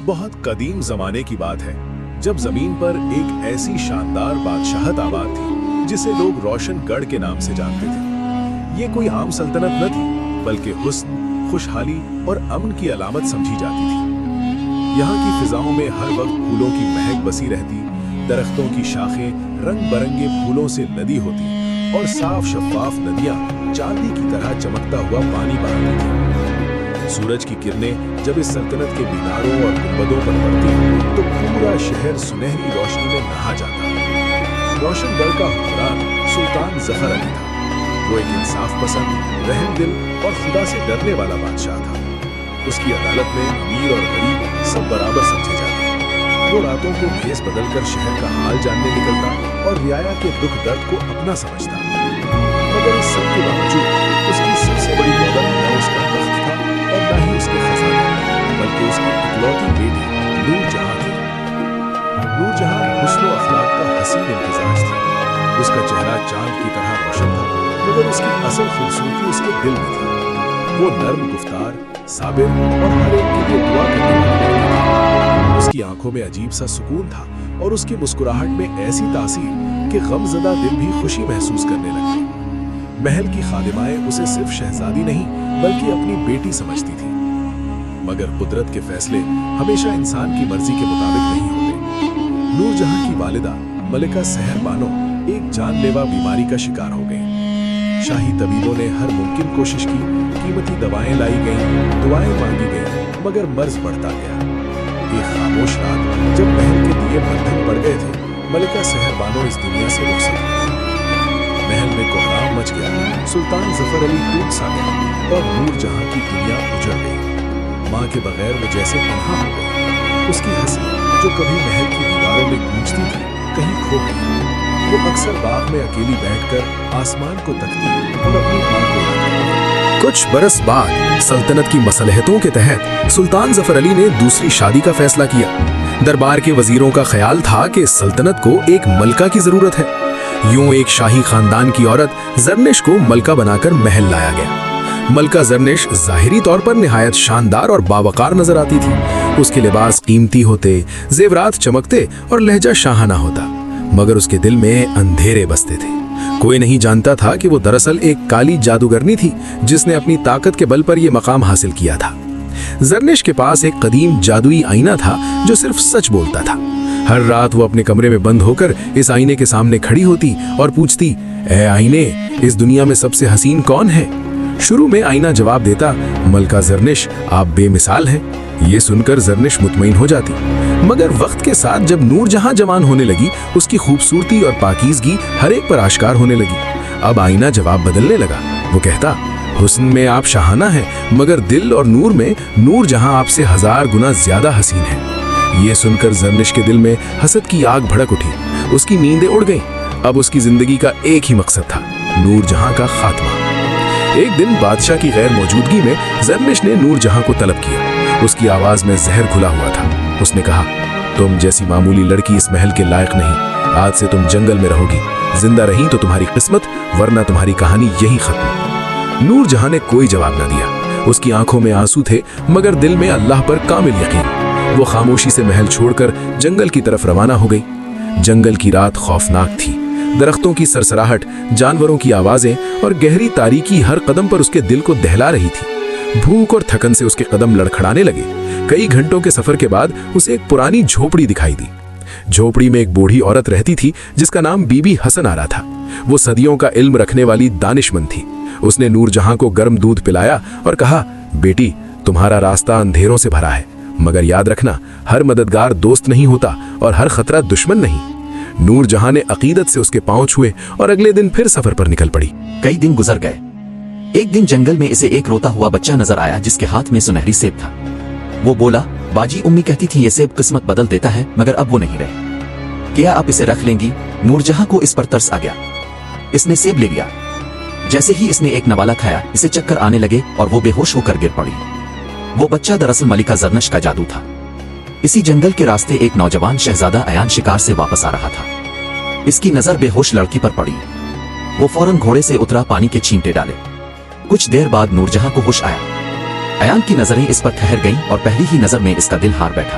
बहुत कदीम जमाने की बात है जब जमीन पर एक ऐसी शानदार बादशाहत आबाद थी जिसे लोग रोशनगढ़ के नाम से जानते थे। ये कोई आम सल्तनत न थी बल्कि हुस्न, खुशहाली और अमन की अलामत समझी जाती थी। यहाँ की फिजाओं में हर वक्त फूलों की महक बसी रहती, दरख्तों की शाखें रंग बिरंगे फूलों से लदी होती और साफ शफाफ नदियाँ चांदी की तरह चमकता हुआ पानी बहाती थी। सूरज की किरणें जब इस सल्तनत के मीनारों और गुंबदों पर पड़ती तो पूरा शहर सुनहरी रोशनी में नहा जाता। रोशनगढ़ का हुक्मरान सुल्तान जफर अली था। वो एक इंसाफ पसंद, रहमदिल और खुदा से डरने वाला बादशाह था। उसकी अदालत में अमीर और गरीब सब बराबर समझे जाते। वो रातों को भेस बदलकर शहर का हाल जानने निकलता और रियाया के दुख दर्द को अपना समझता। मगर इस सब के बावजूद उसकी सबसे बड़ी दौलत न उसका तख्त था और न ही उसके खजाने, बल्कि उसकी इकलौती बेटी नूरजहां थी। नूरजहां हुस्न और अखलाक का हसीन इम्तिजाज थी। उसका चेहरा चांद की तरह रोशन था, मगर उसकी असल खूबसूरती उसके दिल में थी। वो नर्म गुफ्तार, साबिर और हर एक के लिए दुआ करने वाली थी। उसकी आंखों में अजीब सा सुकून था और उसकी मुस्कुराहट में ऐसी तासीर कि गमज़दा दिल भी खुशी महसूस करने लगते। महल की खादिमाएं उसे सिर्फ शहजादी नहीं बल्कि अपनी बेटी समझती थी। मगर कुदरत के फैसले हमेशा इंसान की मर्जी के मुताबिक नहीं होते। नूरजहां की वालिदा मलिका सहर बानो एक जानलेवा बीमारी का शिकार हो गई। शाही तबीबों ने हर मुमकिन कोशिश की, कीमती दवाएं लाई गईं, दुआएं मांगी गईं, मगर मर्ज बढ़ता गया। एक खामोश रात जब महल के दिए बंधन पड़ गए थे, मलिका सहर बानो इस दुनिया से रुखसत हो गई। महल में कोहराम मच गया, सुल्तान जफर अली टूट सा गया और नूरजहां की दुनिया उजड़ गई। माँ के बगैर वो जैसे तन्हा हो गई। उसकी हंसी जो कभी महल की दीवारों में गूंजती थी, कहीं खो गई। वो अक्सर बाग में अकेली बैठकर आसमान को तकती और अपनी माँ को याद करती। कुछ बरस बाद सल्तनत की मसलहतों के तहत सुल्तान जफर अली ने दूसरी शादी का फैसला किया। दरबार के वजीरों का ख्याल था कि सल्तनत को एक मलका की जरूरत है। यूं एक शाही खानदान की औरत जरनिश को मलका बनाकर महल लाया गया। मलका जरनिश जाहिरी तौर पर निहायत शानदार और बावकार नजर आती थी। उसके लिबास कीमती होते, जेवरात चमकते और लहजा शाहाना होता, मगर उसके दिल में अंधेरे बसते थे। कोई नहीं जानता था कि वो दरअसल एक काली जादूगरनी थी जिसने अपनी ताकत के बल पर यह मकाम हासिल किया था। जरनिश के पास एक कदीम जादुई आईना था जो सिर्फ सच बोलता था। हर रात वो अपने कमरे में बंद होकर इस आईने के सामने खड़ी होती और पूछती, ऐ आईने, इस दुनिया में सबसे हसीन कौन है? शुरू में आईना जवाब देता, मलका जरनिश, आप बेमिसाल हैं। ये सुनकर जरनिश मुतमईन हो जाती। मगर वक्त के साथ जब नूरजहां जवान होने लगी, उसकी खूबसूरती और पाकीज़गी हर एक पर आश्कार होने लगी। अब आईना जवाब बदलने लगा। वो कहता, हुस्न में आप शाहाना हैं, मगर दिल और नूर में नूरजहां आपसे 1000 गुना ज्यादा हसीन है। ये सुनकर जरनिश के दिल में हसद की आग भड़क उठी। उसकी नींदें उड़ गईं। अब उसकी जिंदगी का एक ही मकसद था, नूरजहां का खात्मा। एक दिन बादशाह की गैर मौजूदगी में जरनिश ने नूरजहां को तलब किया। उसकी आवाज में जहर घुला हुआ था। उसने कहा, तुम जैसी मामूली लड़की इस महल के लायक नहीं। आज से तुम जंगल में रहोगी। जिंदा रही तो तुम्हारी किस्मत, वरना तुम्हारी कहानी यही खत्म। नूरजहां ने कोई जवाब न दिया। उसकी आंखों में आंसू थे, मगर दिल में अल्लाह पर कामिल यकीन। वो खामोशी से महल छोड़कर जंगल की तरफ रवाना हो गई। जंगल की रात खौफनाक थी। दरख्तों की सरसराहट, जानवरों की आवाजें और गहरी तारीकी हर कदम पर उसके दिल को दहला रही थी। भूख और थकन से उसके कदम लड़खड़ाने लगे। कई घंटों के सफर के बाद उसे एक पुरानी झोपड़ी दिखाई दी। झोपड़ी में एक बूढ़ी औरत रहती थी जिसका नाम बीबी हसन आरा था। वो सदियों का इल्म रखने वाली दानिशमंद थी। उसने नूरजहां को गर्म दूध पिलाया और कहा, बेटी, तुम्हारा रास्ता अंधेरों से भरा है, मगर याद रखना, हर मददगार दोस्त नहीं होता और हर खतरा दुश्मन नहीं। नूरजहां ने अकीदत से उसके पांव छुए और अगले दिन फिर सफर पर निकल पड़ी। कई दिन गुजर गए। एक दिन जंगल में इसे एक रोता हुआ बच्चा नजर आया जिसके हाथ में सुनहरी सेब था। वो बोला, बाजी उम्मी कहती थी ये सेब किस्मत बदल देता है, मगर अब वो नहीं रहे। क्या आप इसे रख लेंगी? नूरजहां को इस पर तरस आ गया। इसने सेब ले लिया। जैसे ही इसने एक नवाला खाया, इसे चक्कर आने लगे और वो बेहोश होकर गिर पड़ी। वो बच्चा दरअसल मलिका जरनिश का जादू था। इसी जंगल के रास्ते एक नौजवान शहजादा अयान शिकार से वापस आ रहा था। इसकी नजर बेहोश लड़की पर पड़ी। वो फौरन घोड़े से उतरा, पानी के छींटे डाले। कुछ देर बाद नूरजहां को होश आया। अयान की नजरें इस पर ठहर गईं और पहली ही नजर में इसका दिल हार बैठा।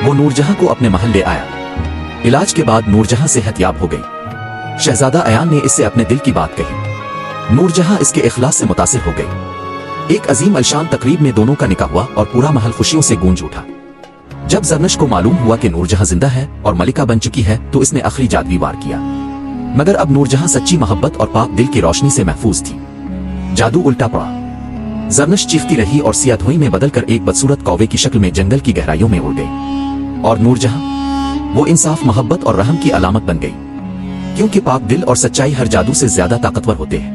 वो नूरजहां को अपने महल ले आया। इलाज के बाद नूरजहां सेहतयाब हो गई। शहजादा अयान ने इससे अपने दिल की बात कही। नूरजहां इसके इखलास से मुतासिर हो गई। एक अजीम अलशान तकरीब में दोनों का निकाह हुआ और पूरा महल खुशियों से गूंज उठा। जब ज़रनश को मालूम हुआ कि नूरजहां जिंदा है और मलिका बन चुकी है तो इसने आखिरी जादुई वार किया। मगर अब नूरजहां सच्ची मोहब्बत और पाक दिल की रोशनी से महफूज थी। जादू उल्टा पड़ा। ज़रनश चीखती रही और सिया धुएं में बदलकर एक बदसूरत कौवे की शक्ल में जंगल की गहराइयों में उड़ गई। और नूरजहां वो इंसाफ, मोहब्बत और रहम की अलामत बन गई, क्योंकि पाक दिल और सच्चाई हर जादू से ज्यादा ताकतवर होते हैं।